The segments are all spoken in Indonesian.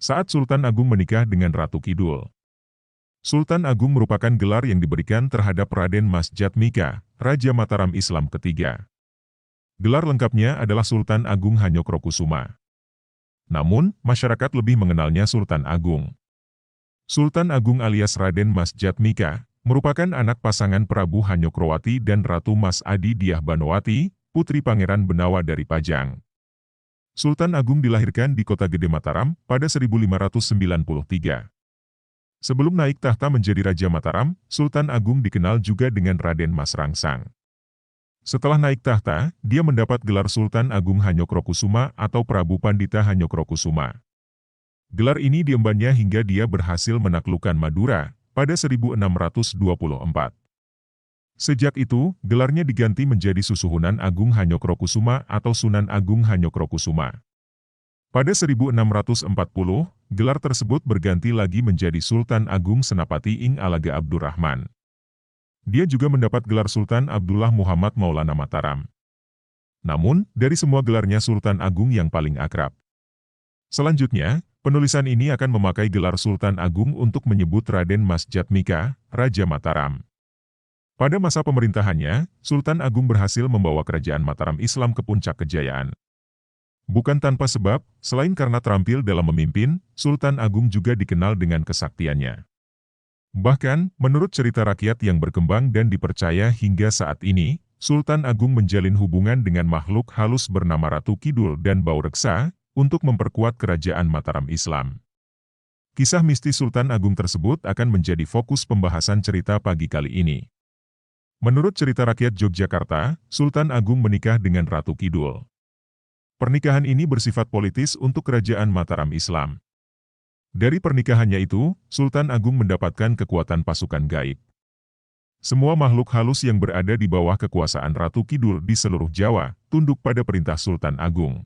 saat Sultan Agung menikah dengan Ratu Kidul. Sultan Agung merupakan gelar yang diberikan terhadap Raden Mas Jatmika, Raja Mataram Islam ketiga. Gelar lengkapnya adalah Sultan Agung Hanyokrokusuma. Namun, masyarakat lebih mengenalnya Sultan Agung. Sultan Agung alias Raden Mas Jatmika, merupakan anak pasangan Prabu Hanyokrowati dan Ratu Mas Adi Diah Banowati, putri Pangeran Benawa dari Pajang. Sultan Agung dilahirkan di Kota Gede Mataram pada 1593. Sebelum naik tahta menjadi Raja Mataram, Sultan Agung dikenal juga dengan Raden Mas Rangsang. Setelah naik tahta, dia mendapat gelar Sultan Agung Hanyokrokusuma atau Prabu Pandita Hanyokrokusuma. Gelar ini diembannya hingga dia berhasil menaklukkan Madura pada 1624. Sejak itu, gelarnya diganti menjadi Susuhunan Agung Hanyokrokusuma atau Sunan Agung Hanyokrokusuma. Pada 1640, gelar tersebut berganti lagi menjadi Sultan Agung Senapati Ing Alaga Abdurrahman. Dia juga mendapat gelar Sultan Abdullah Muhammad Maulana Mataram. Namun, dari semua gelarnya Sultan Agung yang paling akrab. Selanjutnya, penulisan ini akan memakai gelar Sultan Agung untuk menyebut Raden Mas Jatmika, Raja Mataram. Pada masa pemerintahannya, Sultan Agung berhasil membawa kerajaan Mataram Islam ke puncak kejayaan. Bukan tanpa sebab, selain karena terampil dalam memimpin, Sultan Agung juga dikenal dengan kesaktiannya. Bahkan, menurut cerita rakyat yang berkembang dan dipercaya hingga saat ini, Sultan Agung menjalin hubungan dengan makhluk halus bernama Ratu Kidul dan Baureksa, untuk memperkuat kerajaan Mataram Islam. Kisah mistis Sultan Agung tersebut akan menjadi fokus pembahasan cerita pagi kali ini. Menurut cerita rakyat Yogyakarta, Sultan Agung menikah dengan Ratu Kidul. Pernikahan ini bersifat politis untuk kerajaan Mataram Islam. Dari pernikahannya itu, Sultan Agung mendapatkan kekuatan pasukan gaib. Semua makhluk halus yang berada di bawah kekuasaan Ratu Kidul di seluruh Jawa, tunduk pada perintah Sultan Agung.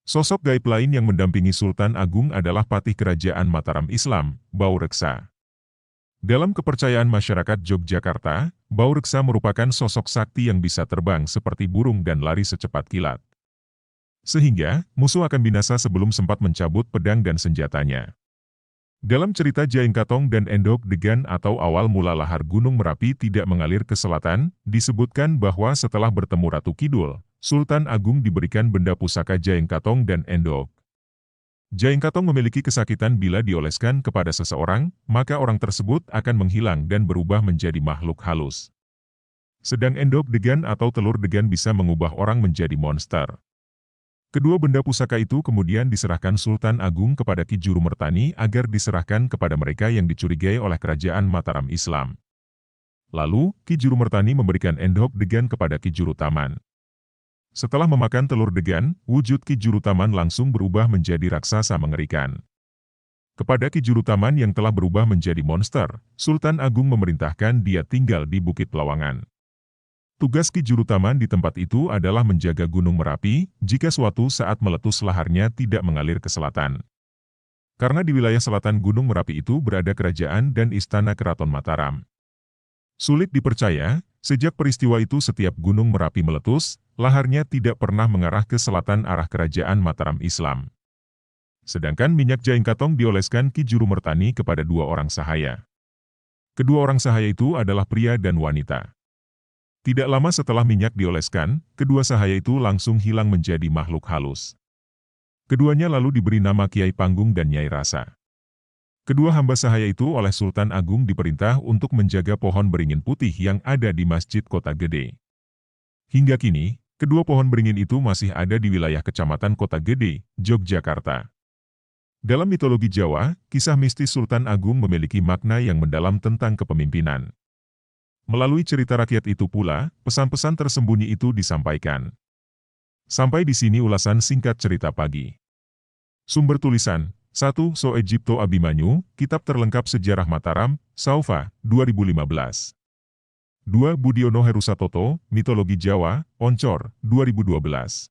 Sosok gaib lain yang mendampingi Sultan Agung adalah patih kerajaan Mataram Islam, Baureksa. Dalam kepercayaan masyarakat Yogyakarta, Baureksa merupakan sosok sakti yang bisa terbang seperti burung dan lari secepat kilat. Sehingga, musuh akan binasa sebelum sempat mencabut pedang dan senjatanya. Dalam cerita Jaeng Katong dan Endog Degan atau awal mula lahar Gunung Merapi tidak mengalir ke selatan, disebutkan bahwa setelah bertemu Ratu Kidul, Sultan Agung diberikan benda pusaka Jaeng Katong dan Endog. Jaeng Katong memiliki kesakitan bila dioleskan kepada seseorang, maka orang tersebut akan menghilang dan berubah menjadi makhluk halus. Sedang Endog Degan atau telur degan bisa mengubah orang menjadi monster. Kedua benda pusaka itu kemudian diserahkan Sultan Agung kepada Ki Juru Mertani agar diserahkan kepada mereka yang dicurigai oleh kerajaan Mataram Islam. Lalu, Ki Juru Mertani memberikan Endog Degan kepada Ki Juru Taman. Setelah memakan telur degan, wujud Ki Juru Taman langsung berubah menjadi raksasa mengerikan. Kepada Ki Juru Taman yang telah berubah menjadi monster, Sultan Agung memerintahkan dia tinggal di Bukit Pelawangan. Tugas Ki Juru Taman di tempat itu adalah menjaga Gunung Merapi, jika suatu saat meletus laharnya tidak mengalir ke selatan. Karena di wilayah selatan Gunung Merapi itu berada kerajaan dan istana Keraton Mataram. Sulit dipercaya, sejak peristiwa itu setiap Gunung Merapi meletus, laharnya tidak pernah mengarah ke selatan arah kerajaan Mataram Islam. Sedangkan minyak Jaeng Katong dioleskan Ki Juru Mertani kepada dua orang sahaya. Kedua orang sahaya itu adalah pria dan wanita. Tidak lama setelah minyak dioleskan, kedua sahaya itu langsung hilang menjadi makhluk halus. Keduanya lalu diberi nama Kiai Panggung dan Nyai Rasa. Kedua hamba sahaya itu oleh Sultan Agung diperintah untuk menjaga pohon beringin putih yang ada di Masjid Kota Gede. Hingga kini, kedua pohon beringin itu masih ada di wilayah Kecamatan Kota Gede, Yogyakarta. Dalam mitologi Jawa, kisah mistis Sultan Agung memiliki makna yang mendalam tentang kepemimpinan. Melalui cerita rakyat itu pula, pesan-pesan tersembunyi itu disampaikan. Sampai di sini ulasan singkat cerita pagi. Sumber tulisan, 1. So Egypto Abimanyu, Kitab Terlengkap Sejarah Mataram, Saufa, 2015. 2. Budiono Herusatoto, Mitologi Jawa, Oncor, 2012.